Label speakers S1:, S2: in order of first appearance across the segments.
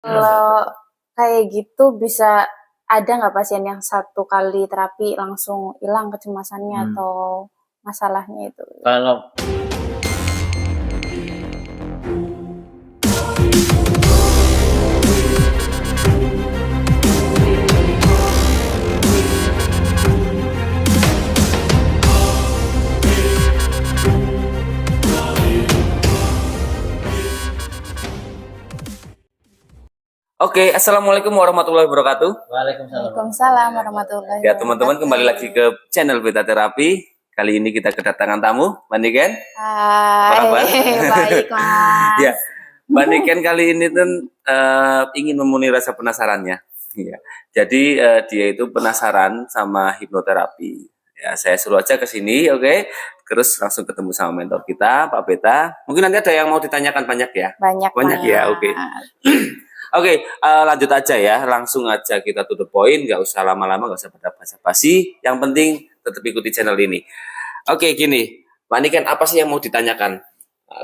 S1: Kalau kayak gitu bisa ada nggak pasien yang satu kali terapi langsung hilang kecemasannya atau masalahnya itu?
S2: Kalau
S3: Oke, assalamualaikum warahmatullahi wabarakatuh.
S1: Waalaikumsalam warahmatullahi
S3: Ya teman-teman,
S1: wabarakatuh.
S3: kembali lagi ke channel Beta Terapi. Kali ini kita kedatangan tamu, Mbak Niken.
S1: Hai,
S3: kabar?
S1: baik mas.
S3: Ya, Mbak Niken kali ini tuh ingin memenuhi rasa penasarannya. Ya, jadi dia itu penasaran sama hipnoterapi. Ya, saya suruh aja ke sini, oke. Terus langsung ketemu sama mentor kita, Pak Beta. Mungkin nanti ada yang mau ditanyakan banyak ya?
S1: Banyak
S3: ya, oke. Oke, lanjut aja ya, langsung aja kita to the point, nggak usah lama-lama, nggak usah pada basa-basi. Yang penting tetap ikuti channel ini. Oke, gini, Mbak Niken, apa sih yang mau ditanyakan?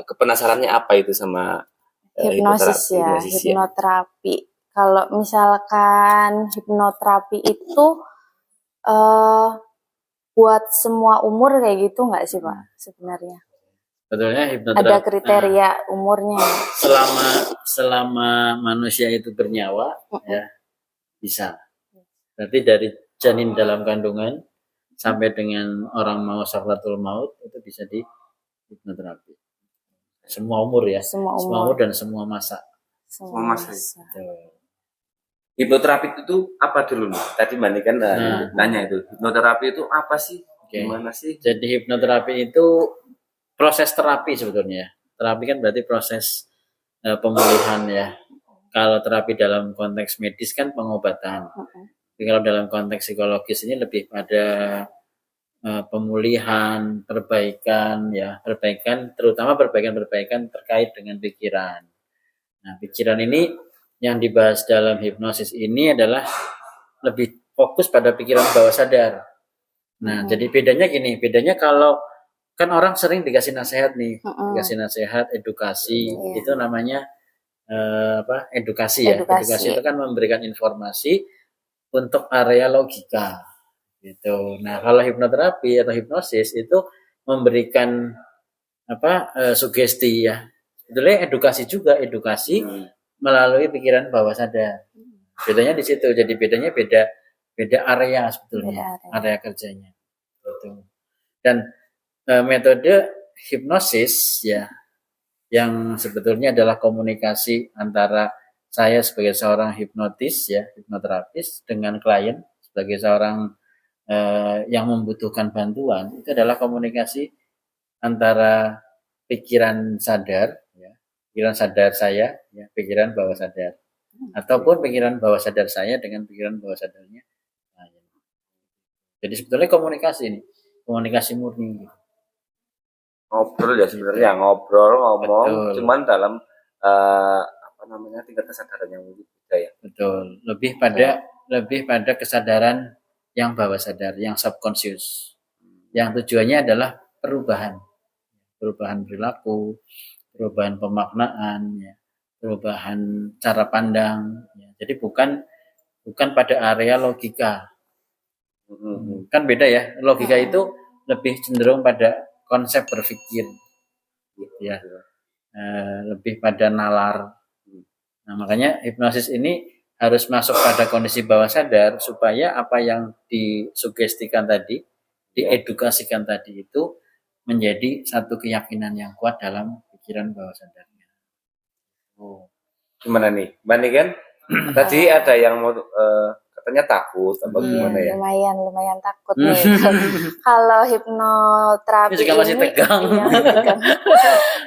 S3: Kepenasarannya apa itu sama
S1: Hipnosis ya, hipnoterapi. Kalau misalkan hipnoterapi itu buat semua umur kayak gitu nggak sih Pak sebenarnya?
S2: sebetulnya hipnoterapi
S1: Ada kriteria umurnya.
S2: selama manusia itu bernyawa ya bisa. Berarti dari janin dalam kandungan sampai dengan orang mau sakratul maut itu bisa di hipnoterapi. Semua umur ya. Semua umur dan semua masa.
S1: Semua masa.
S3: Hipnoterapi itu apa dulu nih? Tadi Mbak Niken nanya itu, hipnoterapi itu apa sih? Gimana sih?
S2: Jadi hipnoterapi itu proses terapi sebetulnya. Terapi kan berarti proses pemulihan ya. Kalau terapi dalam konteks medis kan pengobatan. Tapi kalau dalam konteks psikologis ini lebih pada pemulihan, perbaikan ya, perbaikan terutama perbaikan terkait dengan pikiran. Nah, pikiran ini yang dibahas dalam hipnosis ini adalah lebih fokus pada pikiran bawah sadar. Nah, jadi bedanya kalau kan orang sering dikasih nasihat nih, dikasih nasihat, edukasi, itu namanya edukasi ya. Edukasi itu kan memberikan informasi untuk area logika, gitu. Nah, kalau hipnoterapi atau hipnosis itu memberikan sugesti ya. Sebetulnya edukasi melalui pikiran bawah sadar. Bedanya di situ. Jadi bedanya beda area sebetulnya, area kerjanya. Gitu. Dan metode hipnosis ya yang sebetulnya adalah komunikasi antara saya sebagai seorang hipnotis ya, hipnoterapis dengan klien sebagai seorang yang membutuhkan bantuan, itu adalah komunikasi antara pikiran sadar ya, pikiran sadar saya ya, pikiran bawah sadar ataupun pikiran bawah sadar saya dengan pikiran bawah sadarnya. Jadi sebetulnya komunikasi murni.
S3: Ngobrol ya sebenarnya, ngomong. Betul. Cuman dalam tingkat kesadaran yang berbeda ya.
S2: Betul. Lebih pada kesadaran yang bawah sadar, yang subconscious. Yang tujuannya adalah perubahan perilaku, perubahan pemaknaan, ya, perubahan cara pandang. Ya. Jadi bukan pada area logika. Kan beda ya. Logika itu lebih cenderung pada konsep berpikir, gitu ya, lebih pada nalar. Nah, makanya hipnosis ini harus masuk pada kondisi bawah sadar supaya apa yang disugestikan tadi, diedukasikan tadi itu menjadi satu keyakinan yang kuat dalam pikiran bawah sadarnya.
S3: Gimana nih, Mbak Niken? Tadi ada yang mau katanya takut atau gimana ya?
S1: Lumayan takut nih. Kalau hipnoterapi
S2: juga masih tegang.
S1: Tegang.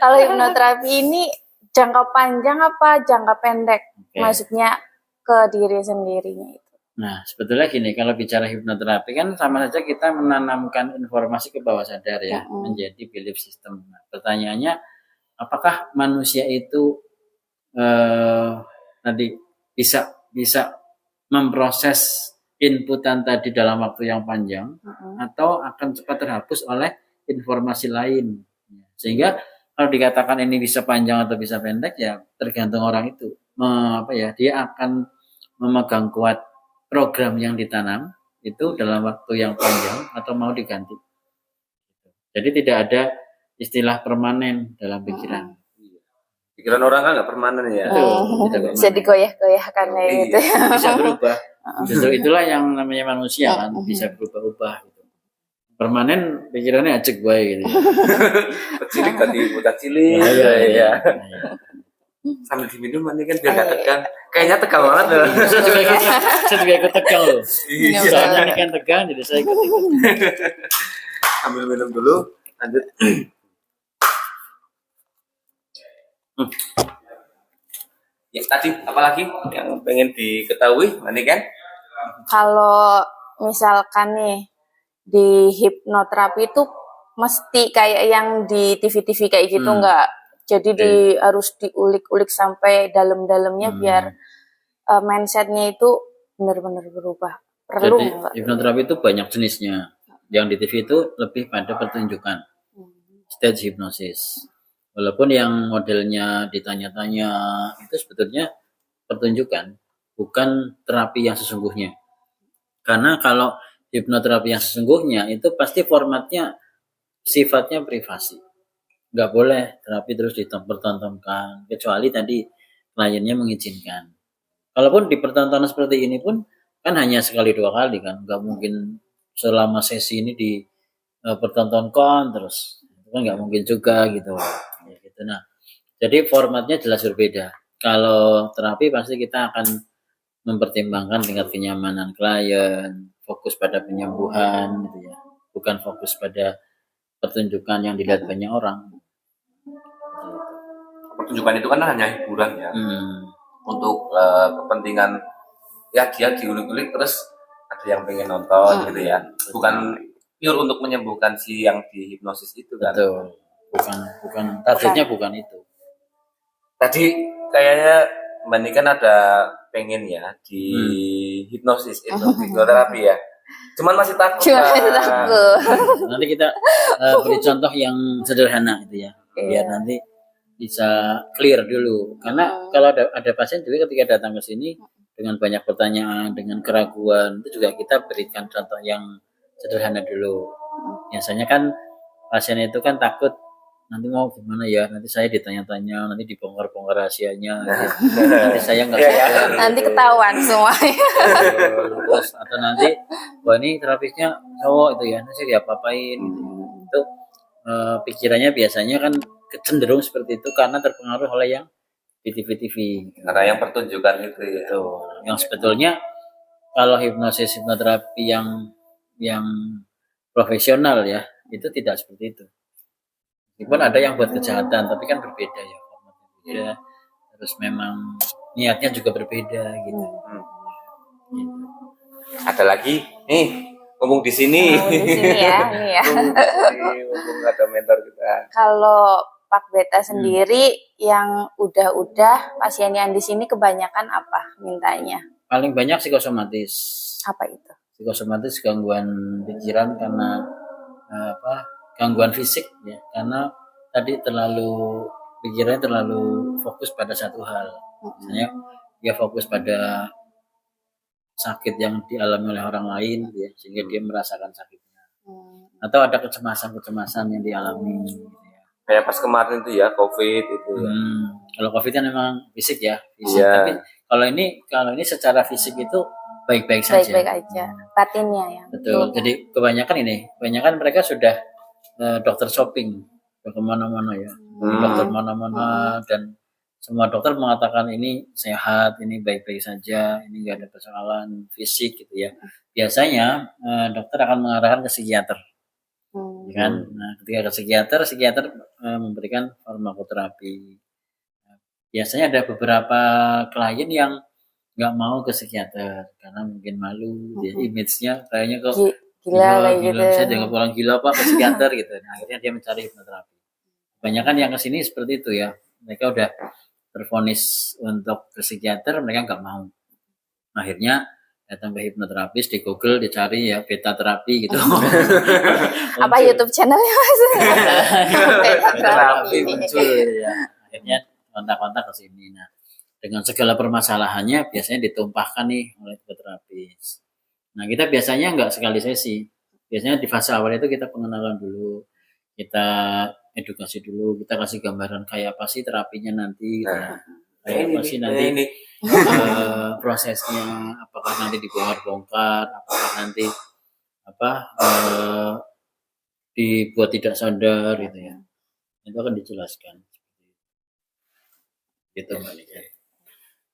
S1: Kalau hipnoterapi ini jangka panjang apa jangka pendek? Maksudnya ke diri sendirinya itu.
S2: Nah, sebetulnya gini, kalau bicara hipnoterapi kan sama saja kita menanamkan informasi ke bawah sadar ya, menjadi belief system. Nah, pertanyaannya, apakah manusia itu nanti bisa memproses inputan tadi dalam waktu yang panjang atau akan cepat terhapus oleh informasi lain. Sehingga Kalau dikatakan ini bisa panjang atau bisa pendek ya tergantung orang itu. Dia akan memegang kuat program yang ditanam itu dalam waktu yang panjang atau mau diganti. Jadi tidak ada istilah permanen dalam pikiran.
S3: Pikiran orang kan nggak permanen ya.
S2: Tidak
S1: Bisa
S2: permanen.
S1: digoyah-goyahkan kayak
S3: Iya.
S1: gitu.
S2: Bisa berubah. Justru itulah yang namanya manusia kan bisa berubah-ubah gitu. Permanen pikirannya acek bae gitu.
S3: Cilik tadi buta cilik.
S2: Iya,
S3: Ya.
S2: iya.
S3: Sambil diminum nanti kan biar nggak tegang. Kayaknya tegang banget loh.
S2: Saya juga ikut tegang loh.
S3: Iya.
S2: Soalnya ini kan tegang jadi saya ikut.
S3: Sambil minum dulu, lanjut. Ya, tadi apalagi yang pengen diketahui, nanti kan?
S1: Kalau misalkan nih di hipnoterapi itu mesti kayak yang di TV-TV kayak gitu nggak? Jadi harus diulik-ulik sampai dalam-dalamnya biar mindsetnya itu benar-benar berubah. Perlu
S2: Jadi
S1: nggak?
S2: hipnoterapi itu banyak jenisnya. Yang di TV itu lebih pada pertunjukan, stage hypnosis. Walaupun yang modelnya ditanya-tanya itu sebetulnya pertunjukan, bukan terapi yang sesungguhnya. Karena kalau hipnoterapi yang sesungguhnya itu pasti formatnya sifatnya privasi. Nggak boleh terapi terus dipertontonkan, kecuali tadi kliennya mengizinkan. Kalaupun dipertontonkan seperti ini pun kan hanya sekali dua kali kan, nggak mungkin selama sesi ini dipertontonkan terus, itu kan nggak mungkin juga gitu. Ya, gitu. Nah, jadi formatnya jelas berbeda. Kalau terapi pasti kita akan mempertimbangkan tingkat kenyamanan klien, fokus pada penyembuhan gitu ya, bukan fokus pada pertunjukan yang dilihat banyak orang.
S3: Pertunjukan itu kan hanya hiburan ya. Untuk kepentingan ya dia diulik-ulik terus ada yang pengen nonton gitu ya. Bukan pure untuk menyembuhkan si yang di hipnosis itu kan.
S2: Betul. Bukan targetnya bukan itu.
S3: Tadi kayaknya Mbak Ni kan ada pengen ya di hipnosis itu, hipnoterapi ya. Cuman masih takut.
S2: Nanti kita beri contoh yang sederhana gitu ya. Biar nanti bisa clear dulu. Karena kalau ada pasien juga ketika datang ke sini dengan banyak pertanyaan, dengan keraguan, itu juga kita berikan contoh yang sederhana dulu. Biasanya kan pasien itu kan takut nanti mau gimana ya, nanti saya ditanya-tanya, nanti dibongkar-bongkar rahasianya, nanti saya nggak sadar,
S1: nanti ketahuan semuanya.
S2: Terus atau nanti wah ini terapisnya cowok itu ya, nanti saya diapa-apain gitu. Itu pikirannya biasanya kan cenderung seperti itu karena terpengaruh oleh yang di TV-TV.
S3: Karena yang pertunjukan itu ya.
S2: Yang sebetulnya kalau hipnoterapi yang profesional ya, itu tidak seperti itu. Meskipun ada yang buat kejahatan, tapi kan berbeda ya, berbeda. Terus memang niatnya juga berbeda gitu.
S3: Ada lagi nih ngomong di sini.
S1: Di sini ya, nih ya.
S3: Ngomong ada mentor kita.
S1: Kalau Pak Beta sendiri yang udah pasien yang di sini kebanyakan apa mintanya?
S2: Paling banyak psikosomatis.
S1: Apa itu?
S2: Psikosomatis gangguan pikiran karena gangguan fisik ya, karena tadi pikirannya terlalu fokus pada satu hal. Misalnya dia fokus pada sakit yang dialami oleh orang lain ya, sehingga dia merasakan sakitnya. Atau ada kecemasan yang dialami gitu ya.
S3: Kayak pas kemarin itu ya COVID itu ya.
S2: Kalau COVID kan memang fisik ya, fisik. Tapi kalau ini secara fisik itu baik-baik saja.
S1: Baik-baik aja. Batinnya ya.
S2: Betul. Jadi kebanyakan mereka sudah dokter shopping ke kemana-mana ya, dokter mana-mana, dan semua dokter mengatakan ini sehat, ini baik-baik saja, ini nggak ada persoalan fisik gitu ya. Biasanya dokter akan mengarahkan ke psikiater, kan? Nah, ketika ke psikiater memberikan farmakoterapi. Biasanya ada beberapa klien yang nggak mau ke psikiater karena mungkin malu, dia image-nya kayaknya kok gila gitu. Saya dianggap orang gila apa ke psikiater gitu. Nah, akhirnya dia mencari hipnoterapi. Kebanyakan yang kesini seperti itu ya. Mereka udah tervonis untuk ke psikiater, mereka nggak mau. Akhirnya datang ke hipnoterapis, di Google dicari ya beta terapi gitu.
S1: Apa YouTube channelnya Mas? Beta
S2: terapi
S1: terapi.
S2: muncul ya. Akhirnya kontak-kontak ke sini. Nah, dengan segala permasalahannya biasanya ditumpahkan nih oleh terapis. Nah, kita biasanya nggak sekali sesi. Biasanya di fase awal itu kita pengenalan dulu, kita edukasi dulu, kita kasih gambaran kayak apa sih terapinya nanti, gitu ya. Kayak apa sih nanti prosesnya, apakah nanti dibongkar-bongkar, apakah nanti dibuat tidak sadar gitu ya. Itu akan dijelaskan. Gitu Mbak Nika.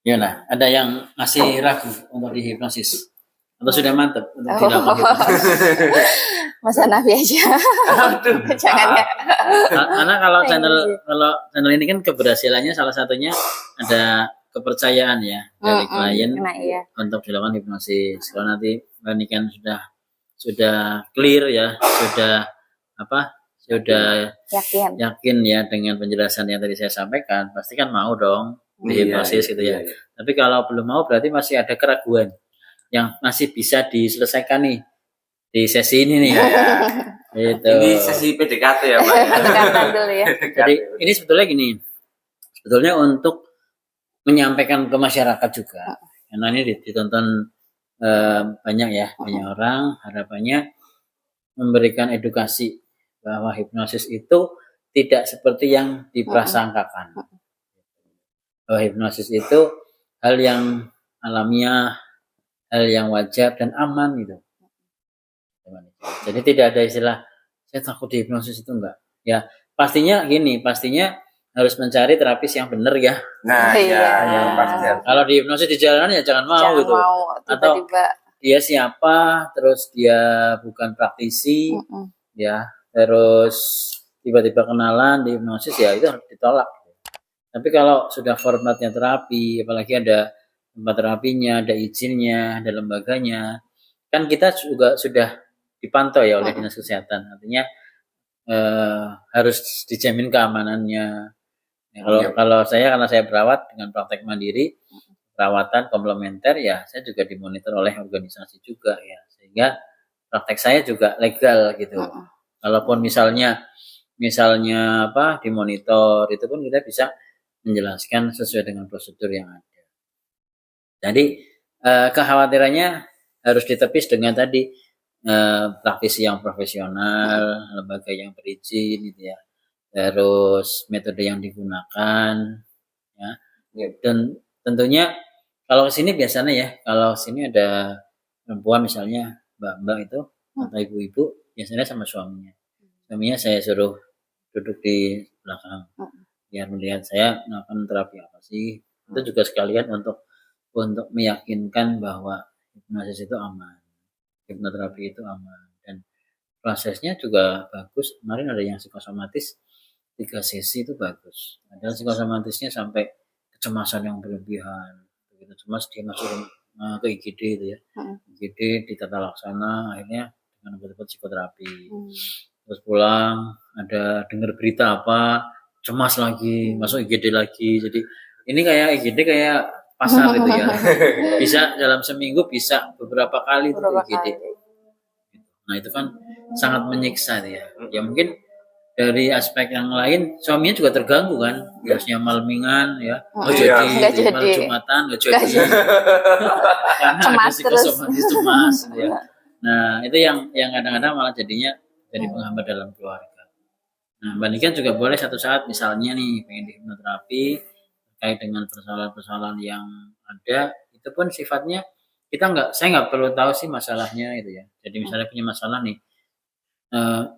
S2: Ya nah, ada yang masih ragu untuk dihipnosis atau sudah mantap untuk dilakukan hipnosis?
S1: Mas Hanafi aja. Jangan ya.
S2: Karena kalau channel ini kan keberhasilannya salah satunya ada kepercayaan ya dari klien
S1: Nah, iya.
S2: untuk dilakukan hipnosis. Kalau nanti Mbak Nika sudah clear ya, sudah yakin ya dengan penjelasan yang tadi saya sampaikan, pasti kan mau dong dihipnosis gitu ya. Tapi kalau belum mau berarti masih ada keraguan yang masih bisa diselesaikan nih di sesi ini nih. Gitu.
S3: Ini sesi PDKT ya Pak.
S1: Pendekatan dulu ya.
S2: Jadi ini sebetulnya untuk menyampaikan ke masyarakat juga. Karena ini ditonton banyak orang, harapannya memberikan edukasi bahwa hipnosis itu tidak seperti yang diprasangkakan. Bahwa hipnosis itu hal yang alamiah, hal yang wajar dan aman gitu. Jadi tidak ada istilah saya takut dihipnosis itu enggak. Ya, pastinya harus mencari terapis yang benar ya.
S3: Nah,
S1: Iya.
S3: pasti.
S2: Kalau dihipnosis di jalanan ya jangan mau
S1: Jangan
S2: gitu.
S1: mau tiba-tiba.
S2: Atau dia siapa, terus dia bukan praktisi, ya, terus tiba-tiba kenalan di hipnosis ya itu harus ditolak. Tapi kalau sudah formatnya terapi, apalagi ada tempat terapinya, ada izinnya, ada lembaganya, kan kita juga sudah dipantau ya oleh dinas kesehatan. Artinya harus dijamin keamanannya. Ya, kalau karena saya perawat dengan praktek mandiri, perawatan komplementer ya, saya juga dimonitor oleh organisasi juga ya, sehingga praktek saya juga legal gitu. Kalaupun misalnya dimonitor itu pun kita bisa menjelaskan sesuai dengan prosedur yang ada. Jadi kekhawatirannya harus ditepis dengan tadi praktisi yang profesional, lembaga yang berizin gitu ya. Terus metode yang digunakan ya. Dan tentunya kalau sini biasanya ya, kalau sini ada perempuan misalnya mbak-mbak itu atau ibu-ibu biasanya sama suaminya. Suaminya saya suruh duduk di belakang biar melihat saya melakukan terapi apa sih. Itu juga sekalian untuk meyakinkan bahwa hipnosis itu aman, hipnoterapi itu aman, dan prosesnya juga bagus. Kemarin ada yang psikosomatis 3 sesi itu bagus. Ada psikosomatisnya sampai kecemasan yang berlebihan, begitu cemas dia masuk ke IGD itu ya, IGD di tata laksana, akhirnya dengan obat-obat psikoterapi. Terus pulang ada dengar berita apa, cemas lagi, masuk IGD lagi. Jadi ini kayak IGD kayak pasar itu ya. Bisa dalam seminggu bisa beberapa kali itu IGD. Nah itu kan sangat menyiksa ya. Ya mungkin dari aspek yang lain suaminya juga terganggu kan, biasanya malmingan ya, jadi malam Jumatan nggak jadi, karena ada psikosomatis cemas ya. Nah itu yang kadang-kadang malah jadinya jadi penghambat dalam keluarga. Nah Mbak Nika juga boleh satu saat misalnya nih pengen di hipnoterapi terkait dengan persoalan-persoalan yang ada, itu pun sifatnya saya nggak perlu tahu sih masalahnya itu ya. Jadi misalnya punya masalah nih,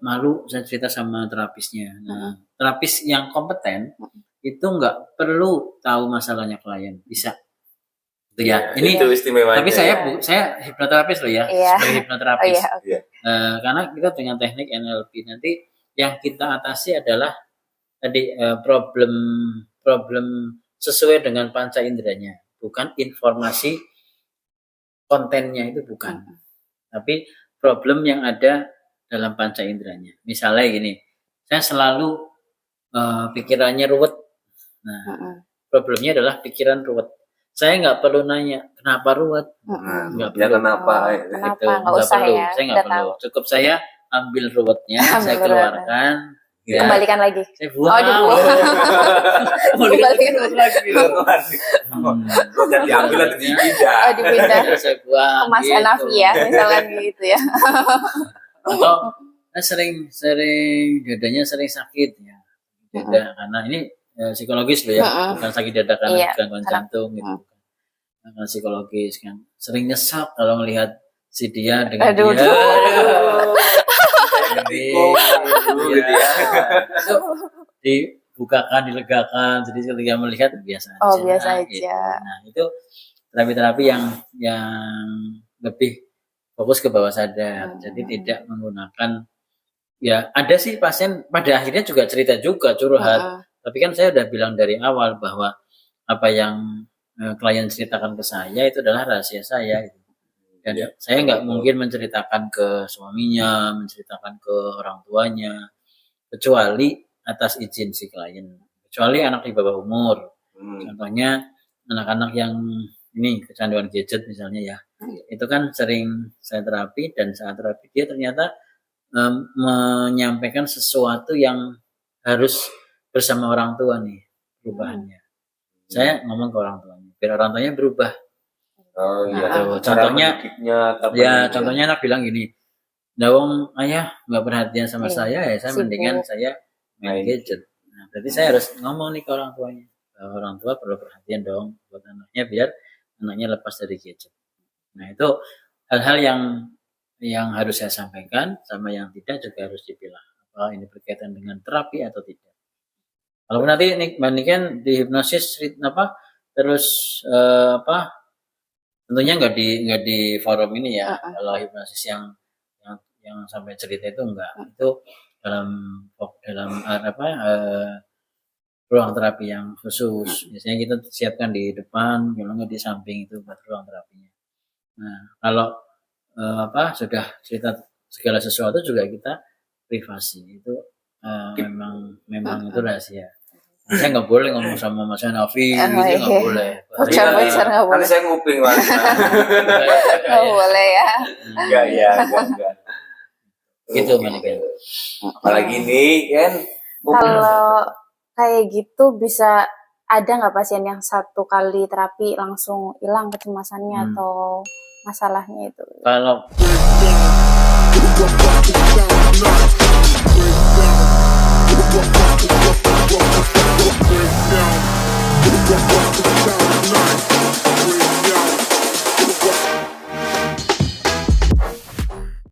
S2: malu saya cerita sama terapisnya. Nah, terapis yang kompeten itu nggak perlu tahu masalahnya klien, bisa. Itu ya. Ini
S3: itu istimewanya.
S2: tapi saya hipnoterapis loh ya, sebagai hipnoterapis. Karena kita dengan teknik NLP nanti yang kita atasi adalah tadi problem sesuai dengan panca inderanya, bukan informasi kontennya itu bukan. Tapi problem yang ada dalam panca inderanya. Misalnya gini, saya selalu pikirannya ruwet. Nah, problemnya adalah pikiran ruwet. saya nggak perlu nanya kenapa ruwet. Nggak
S3: Ya
S2: perlu.
S3: kenapa?
S1: Kenapa?
S2: Gitu.
S1: Nggak usah
S2: perlu.
S1: ya.
S2: Saya nggak
S1: Udah
S2: perlu.
S1: tahu.
S2: Cukup saya ambil ruwetnya,
S1: Ambil
S2: saya
S1: ruwetnya.
S2: keluarkan. Ya,
S1: Kembalikan lagi.
S2: saya buang.
S1: Oh, dibuang.
S2: Kembalikan lagi.
S3: Dan diambil atau dipindah.
S1: Oh, dipindah.
S2: Saya buang.
S1: Ke Mas
S2: gitu.
S1: Hanafi ya, misalkan gitu ya.
S2: Atau sering dadanya sering sakit ya. Dada karena ini psikologis loh ya, bukan sakit dada karena
S1: Iya,
S2: gangguan
S1: karena-
S2: jantung gitu. Karena psikologis kan. Sering nyesek kalau melihat si dia dengan
S1: Aduh,
S2: dia.
S1: aduh.
S2: Jadi,
S3: gitu ya.
S2: itu dibukakan, dilegakan. Jadi ketika melihat biasa aja.
S1: Oh, biasa
S2: gitu.
S1: aja.
S2: Nah, itu terapi-terapi yang lebih fokus ke bawah sadar. Jadi tidak menggunakan, ya ada sih pasien pada akhirnya juga cerita juga curhat. Tapi kan saya udah bilang dari awal bahwa apa yang klien ceritakan ke saya itu adalah rahasia saya. Gitu. Dan saya nggak mungkin menceritakan ke suaminya, menceritakan ke orang tuanya, kecuali atas izin si klien. Kecuali anak di bawah umur. Contohnya anak-anak yang ini kecanduan gadget misalnya ya. Itu kan sering saya terapi dan saat terapi dia ternyata menyampaikan sesuatu yang harus bersama orang tua nih perubahannya. Saya ngomong ke orang tuanya biar orang tuanya berubah.
S3: Oh iya.
S2: Gitu.
S3: Cara
S2: Contohnya,
S3: mendidiknya,
S2: contohnya anak bilang gini, Dawong ayah nggak perhatian sama saya ya, saya
S1: sibuk.
S2: mendingan saya main gadget. Nah, berarti saya harus ngomong nih ke orang tuanya, bahwa orang tua perlu perhatian dong buat anaknya biar anaknya lepas dari gadget. Nah itu hal-hal yang harus saya sampaikan, sama yang tidak juga harus dipilah. Apa ini berkaitan dengan terapi atau tidak. Kalau nanti Mbak Niken di hipnosis terus tentunya nggak di forum ini ya. Kalau hipnosis yang sampai cerita itu enggak. Itu dalam ruang terapi yang khusus. Biasanya kita siapkan di depan, kalau nggak di samping itu buat ruang terapinya. Nah, kalau sudah cerita segala sesuatu juga kita privasi. Itu memang itu rahasia. Saya nggak boleh ngomong sama Mas Hanafi, gitu nggak boleh.
S1: Bocor-bocor nggak
S3: Nanti
S1: boleh.
S3: saya nguping Mas.
S1: Nggak boleh ya.
S3: Iya.
S2: Gitu Maniken.
S3: Apalagi ini kan.
S1: Kalau kayak gitu bisa ada nggak pasien yang satu kali terapi langsung hilang kecemasannya atau masalahnya itu?
S2: Kalau